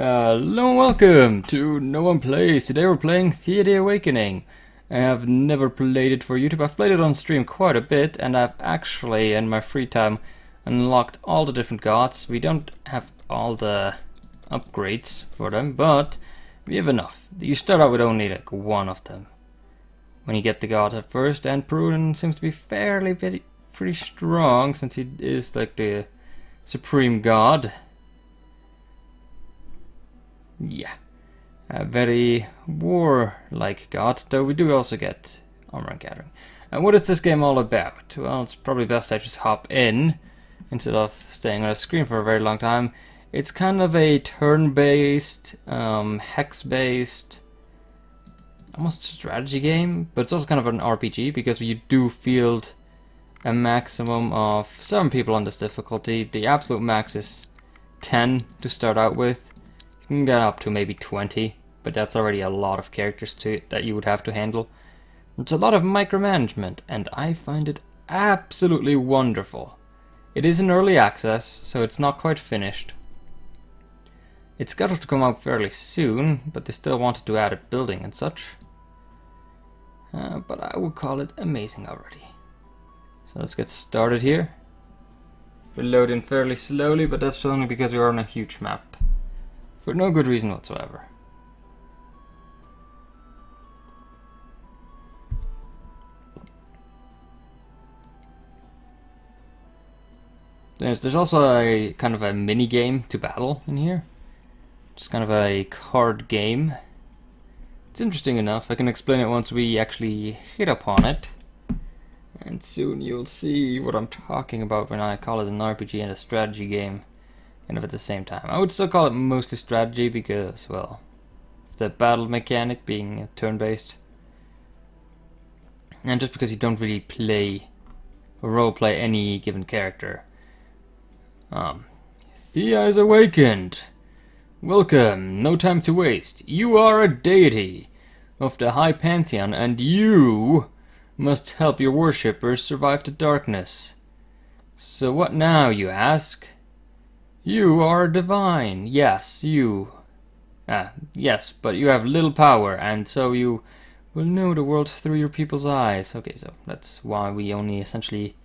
Hello and welcome to No One Plays. Today we're playing Thea the Awakening. I have never played it for YouTube. I've played it on stream quite a bit, and I've actually, in my free time, unlocked all the different gods. We don't have all the upgrades for them, but we have enough. You start out with only like one of them when you get the gods at first, and Pruden seems to be pretty strong since he is like the supreme god. Yeah, a very warlike god, though we do also get armor and gathering. And what is this game all about? Well, it's probably best I just hop in instead of staying on a screen for a very long time. It's kind of a turn-based, hex-based, almost strategy game, but it's also kind of an RPG because you do field a maximum of 7 people on this difficulty. The absolute max is 10 to start out with. You can get up to maybe 20, but that's already a lot of characters that you would have to handle. It's a lot of micromanagement, and I find it absolutely wonderful. It is in early access, so it's not quite finished. It's scheduled to come out fairly soon, but they still wanted to add a building and such. But I would call it amazing already. So let's get started here. We're loading fairly slowly, but that's only because we are on a huge map. For no good reason whatsoever. There's also a kind of a mini game to battle in here. Just kind of a card game. It's interesting enough. I can explain it once we actually hit upon it. And soon you'll see what I'm talking about when I call it an RPG and a strategy game. Kind of at the same time. I would still call it mostly strategy because, well, the battle mechanic being turn-based. And just because you don't really play or role-play any given character. Thea is awakened. Welcome, no time to waste. You are a deity of the high pantheon, and you must help your worshippers survive the darkness. So what now, you ask? You are divine. Yes, you. Yes, but you have little power, and so you will know the world through your people's eyes. Okay, so that's why we only essentially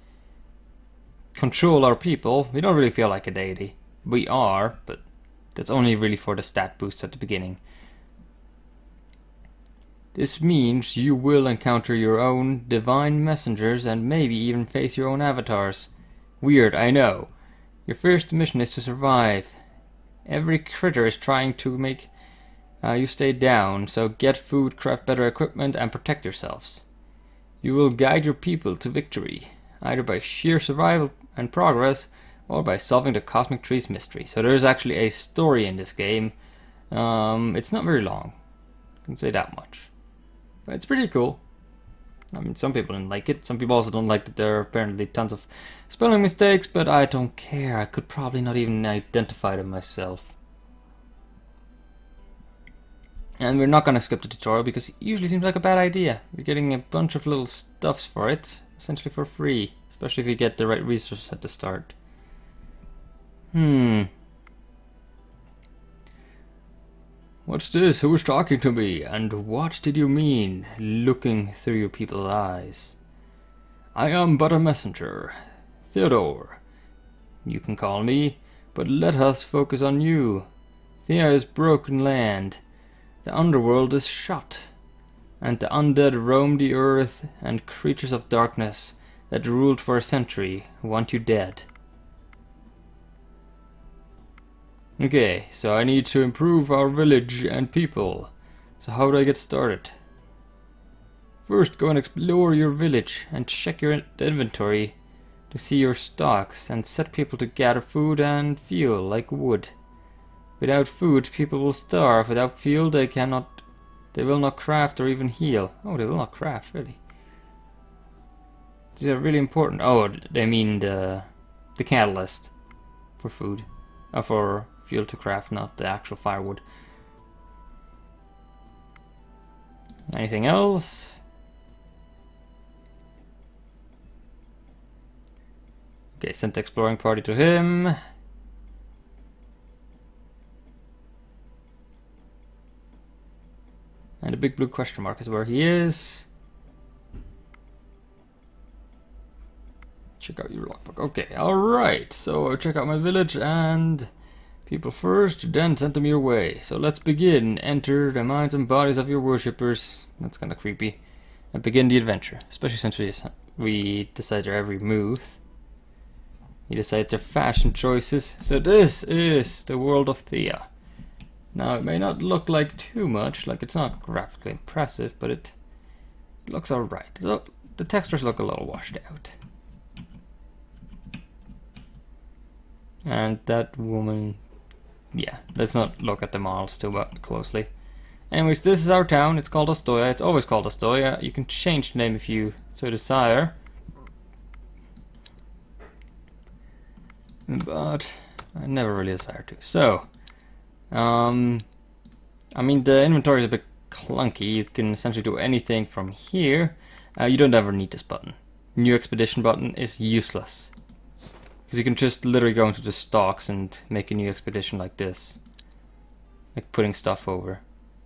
control our people. We don't really feel like a deity. We are, but that's only really for the stat boosts at the beginning. This means you will encounter your own divine messengers and maybe even face your own avatars. Weird, I know. Your first mission is to survive. Every critter is trying to make you stay down, so get food, craft better equipment, and protect yourselves. You will guide your people to victory, either by sheer survival and progress, or by solving the Cosmic Tree's mystery. So there is actually a story in this game. It's not very long, I can say that much. But it's pretty cool. I mean, some people didn't like it. Some people also don't like that there are apparently tons of spelling mistakes, but I don't care. I could probably not even identify them myself. And we're not going to skip the tutorial because it usually seems like a bad idea. You're getting a bunch of little stuffs for it, essentially for free. Especially if you get the right resources at the start. What's this? Who was talking to me? And what did you mean, looking through your people's eyes? I am but a messenger. Theodore, you can call me, but let us focus on you. Thea is broken land. The underworld is shut, and the undead roam the earth, and creatures of darkness that ruled for a century want you dead. Okay, so I need to improve our village and people. So how do I get started? First, go and explore your village and check your inventory to see your stocks and set people to gather food and fuel like wood. Without food, people will starve. Without fuel, they will not craft or even heal. Oh, they will not craft, really. These are really important. Oh, they mean the catalyst for food. For fuel to craft, not the actual firewood. Anything else? Okay, sent the exploring party to him. And the big blue question mark is where he is. Check out your logbook. Okay, alright. So check out my village and people first, then send them your way. So let's begin. Enter the minds and bodies of your worshippers. That's kind of creepy. And begin the adventure. Especially since we decide their every move. We decide their fashion choices. So this is the world of Thea. Now it may not look like too much, like it's not graphically impressive, but it looks alright. So the textures look a little washed out. And that woman, yeah, let's not look at the models too closely. Anyways, this is our town. It's called Astoya. It's always called Astoya. You can change the name if you so desire. But I never really desire to. So, I mean, the inventory is a bit clunky. You can essentially do anything from here. You don't ever need this button. New expedition button is useless. Because you can just literally go into the stocks and make a new expedition like this. Like putting stuff over.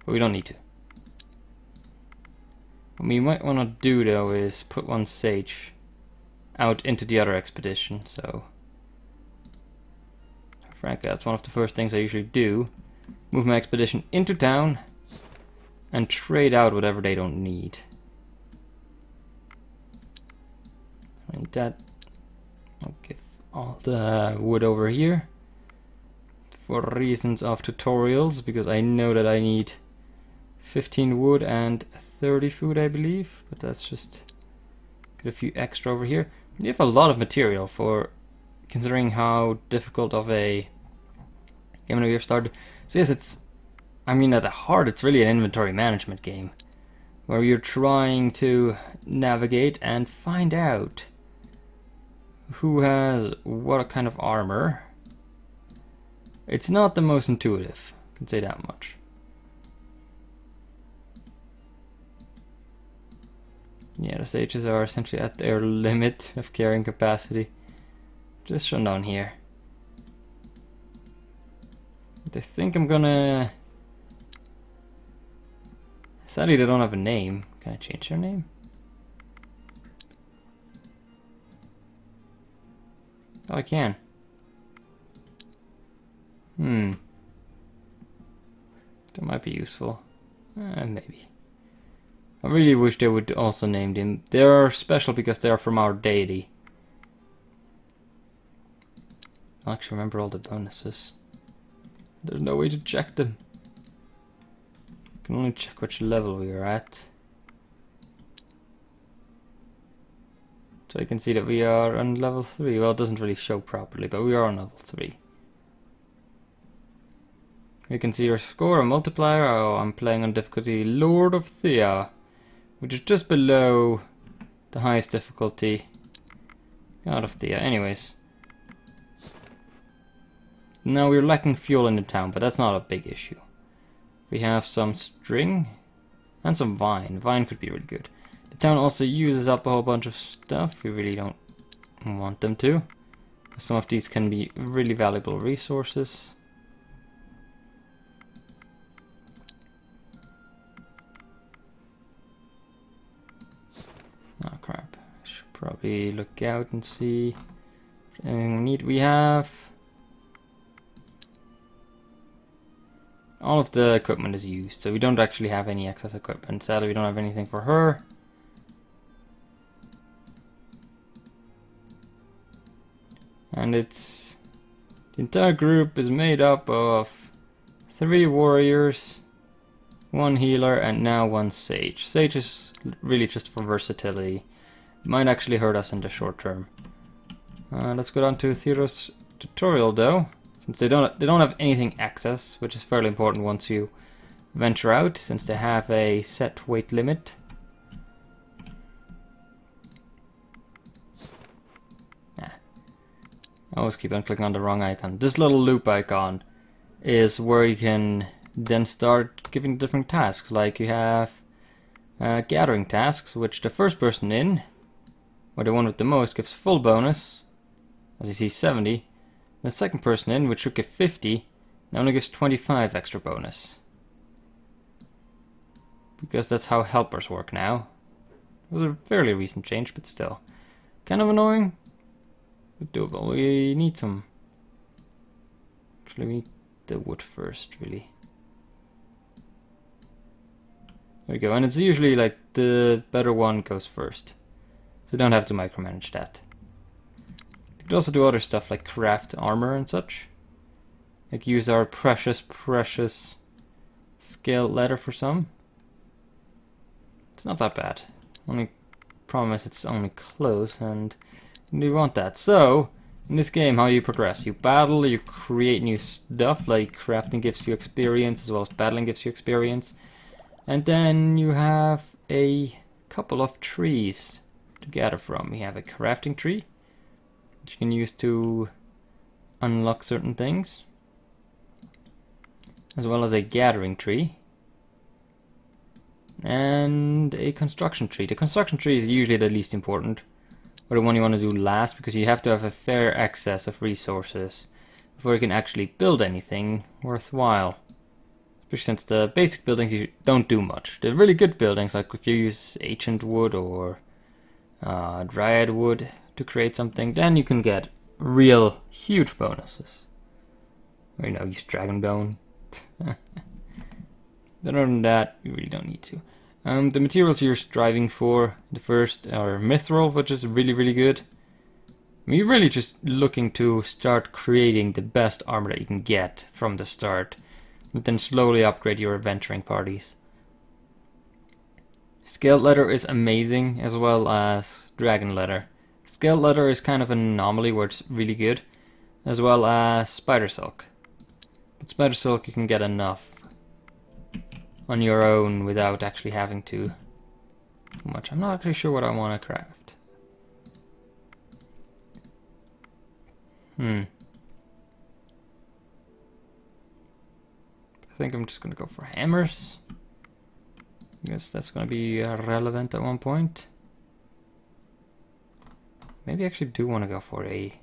But we don't need to. What we might want to do though is put one sage out into the other expedition. So, frankly, that's one of the first things I usually do. Move my expedition into town and trade out whatever they don't need. I need that. I'll give all the wood over here for reasons of tutorials, because I know that I need 15 wood and 30 food, I believe, but that's just get a few extra over here. We have a lot of material for considering how difficult of a game we have started. So yes, it's, I mean, at the heart it's really an inventory management game where you're trying to navigate and find out who has what kind of armor. It's not the most intuitive, I can say that much. Yeah, the sages are essentially at their limit of carrying capacity. Just shown down here. I think I'm gonna... Sadly they don't have a name. Can I change their name? Oh, I can. That might be useful. Maybe. I really wish they would also name them. They are special because they are from our deity. I'll actually remember all the bonuses. There's no way to check them. I can only check which level we are at. So you can see that we are on level 3. Well, it doesn't really show properly, but we are on level 3. You can see our score, our multiplier. Oh, I'm playing on difficulty Lord of Thea, which is just below the highest difficulty God of Thea. Anyways. Now we're lacking fuel in the town, but that's not a big issue. We have some string and some vine. Vine could be really good. The town also uses up a whole bunch of stuff. We really don't want them to. Some of these can be really valuable resources. Oh crap. I should probably look out and see if there's anything we need. We have... all of the equipment is used, so we don't actually have any excess equipment. Sadly, we don't have anything for her. And it's... the entire group is made up of 3 warriors, 1 healer, and now 1 sage. Sage is really just for versatility. It might actually hurt us in the short term. Let's go down to Theodore's tutorial though. Since they don't have anything excess, which is fairly important once you venture out, since they have a set weight limit. I always keep on clicking on the wrong icon. This little loop icon is where you can then start giving different tasks. Like you have gathering tasks, which the first person in, or the one with the most, gives full bonus. As you see, 70. The second person in, which should give 50, now only gives 25 extra bonus. because that's how helpers work now. It was a fairly recent change, but still. Kind of annoying, but doable. We need some... Actually, we need the wood first, really. There we go, and it's usually like the better one goes first. So you don't have to micromanage that. You could also do other stuff like craft armor and such. Like use our precious scaled leather for some. It's not that bad. Only problem is it's only close and we want that. So, in this game, how you progress? You battle, you create new stuff, like crafting gives you experience as well as battling gives you experience. And then you have a couple of trees to gather from. We have a crafting tree, which you can use to unlock certain things, as well as a gathering tree, and a construction tree. The construction tree is usually the least important, or the one you want to do last, because you have to have a fair access of resources before you can actually build anything worthwhile. Especially since the basic buildings you don't do much. The really good buildings, like if you use ancient wood or dryad wood to create something, then you can get real huge bonuses. Or, you know, use dragon bone. But other than that, you really don't need to. The materials you're striving for, the first are mithril, which is really good. I mean, you're really just looking to start creating the best armor that you can get from the start, and then slowly upgrade your adventuring parties. Scaled leather is amazing, as well as dragon leather. Scaled leather is kind of an anomaly where it's really good, as well as spider silk. But spider silk you can get enough on your own without actually having to do much. I'm not actually sure what I want to craft. I think I'm just going to go for hammers. I guess that's going to be relevant at one point. Maybe I actually do want to go for a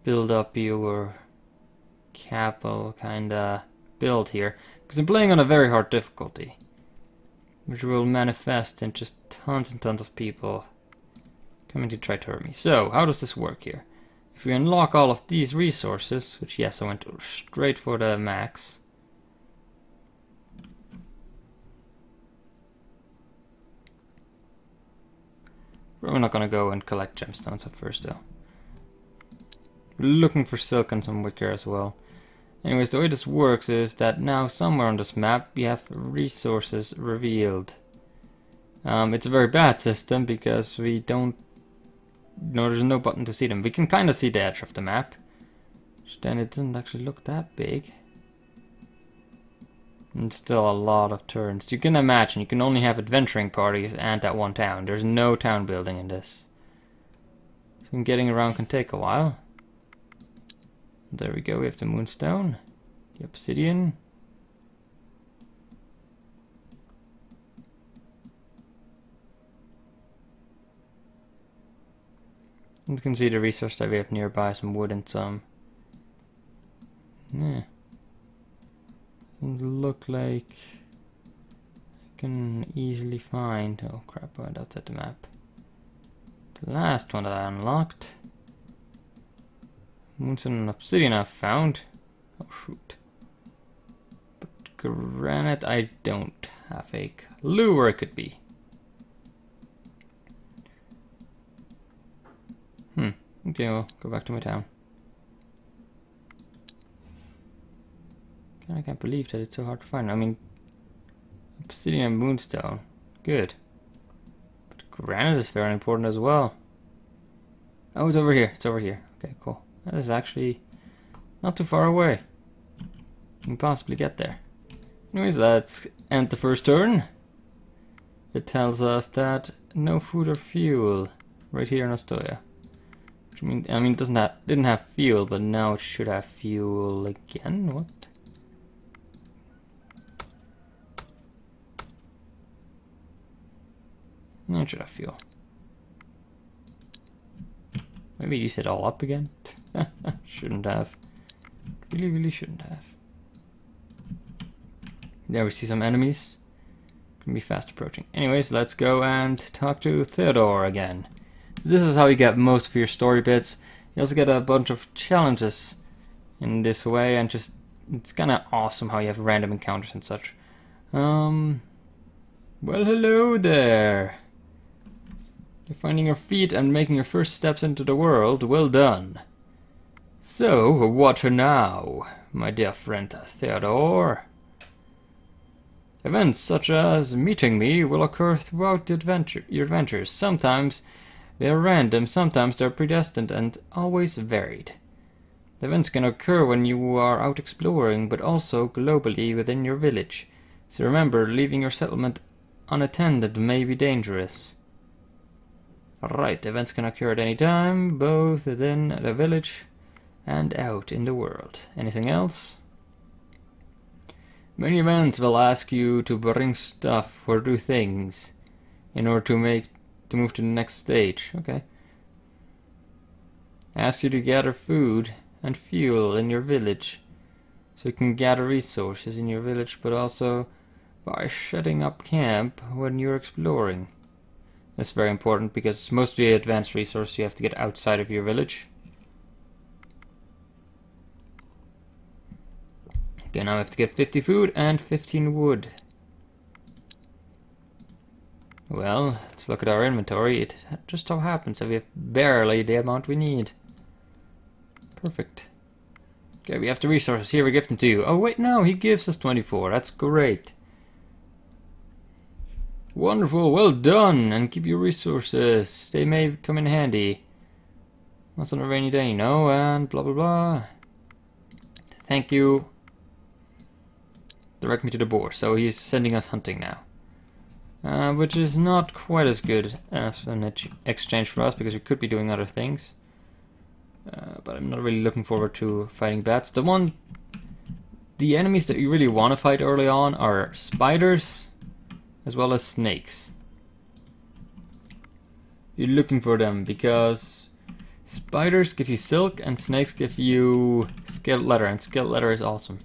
build up your capital kind of build here, because I'm playing on a very hard difficulty, which will manifest in just tons and tons of people coming to try to hurt me. So, how does this work here? If we unlock all of these resources, which yes, I went straight for the max. We're not gonna go and collect gemstones at first though. We're looking for silk and some wicker as well. Anyways, the way this works is that now somewhere on this map we have resources revealed. It's a very bad system because we don't... No, there's no button to see them. We can kind of see the edge of the map. Then it doesn't actually look that big. And still a lot of turns. You can imagine, you can only have adventuring parties and that one town. There's no town building in this. So getting around can take a while. There we go, we have the moonstone, the obsidian. You can see the resource that we have nearby, some wood and some... Yeah. Doesn't look like I can easily find... Oh crap, I went outside the map. The last one that I unlocked. Moonstone and obsidian I've found. Oh shoot. But granite I don't have a clue where it could be. Okay, well, go back to my town. I can't believe that it's so hard to find. I mean, obsidian and moonstone. Good. But granite is very important as well. Oh, it's over here. It's over here. Okay, cool. That is actually not too far away. We can possibly get there. Anyways, let's end the first turn. It tells us that no food or fuel right here in Astoria. Which I mean, it didn't have fuel, but now it should have fuel again. What? No, it should have fuel. Maybe use it all up again. Shouldn't have. Really shouldn't have. There we see some enemies. Can be fast approaching. Anyways, let's go and talk to Theodore again. This is how you get most of your story bits. You also get a bunch of challenges in this way, and just it's kind of awesome how you have random encounters and such. Well, hello there. You're finding your feet and making your first steps into the world. Well done. So, what now, my dear friend Theodore? Events such as meeting me will occur throughout your adventures. Sometimes they are random, sometimes they are predestined, and always varied. The events can occur when you are out exploring, but also globally within your village. So remember, leaving your settlement unattended may be dangerous. Alright, events can occur at any time, both within the village and out in the world. Anything else? Many events will ask you to bring stuff or do things in order to move to the next stage. Okay. Ask you to gather food and fuel in your village, so you can gather resources in your village, but also by setting up camp when you're exploring. That's very important because most of the advanced resources you have to get outside of your village. Okay, now I have to get 50 food and 15 wood. Well, let's look at our inventory. It just so happens that we have barely the amount we need. Perfect. Okay, we have the resources here. We give them to you. Oh wait, no, he gives us 24. That's great. Wonderful, well done. And keep your resources. They may come in handy. Once on a rainy day, you know, and blah blah blah. Thank you. Direct me to the boar. So he's sending us hunting now. Which is not quite as good as an exchange for us, because we could be doing other things. But I'm not really looking forward to fighting bats. The enemies that you really want to fight early on are spiders, as well as snakes. You're looking for them because spiders give you silk and snakes give you scaled leather, and scaled leather is awesome.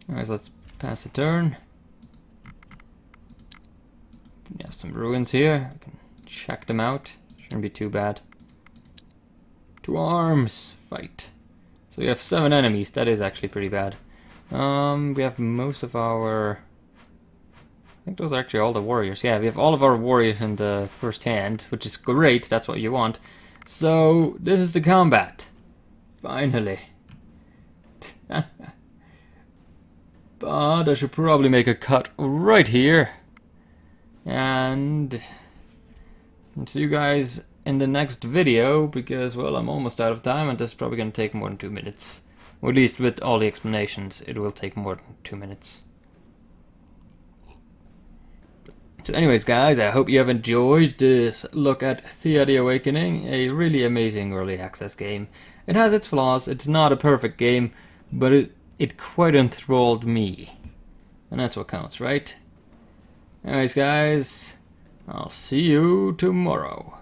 Alright, so let's pass the turn. We have some ruins here. We can check them out. Shouldn't be too bad. To arms! Fight. So we have 7 enemies. That is actually pretty bad. We have most of our... I think those are actually all the warriors. Yeah, we have all of our warriors in the first hand, which is great. That's what you want. So, this is the combat. Finally. But I should probably make a cut right here. And see you guys in the next video, because, well, I'm almost out of time and this is probably going to take more than 2 minutes. Or at least with all the explanations, it will take more than 2 minutes. So anyways, guys, I hope you have enjoyed this look at Thea the Awakening, a really amazing early access game. It has its flaws, it's not a perfect game, but it quite enthralled me. And that's what counts, right? Anyways, guys, I'll see you tomorrow.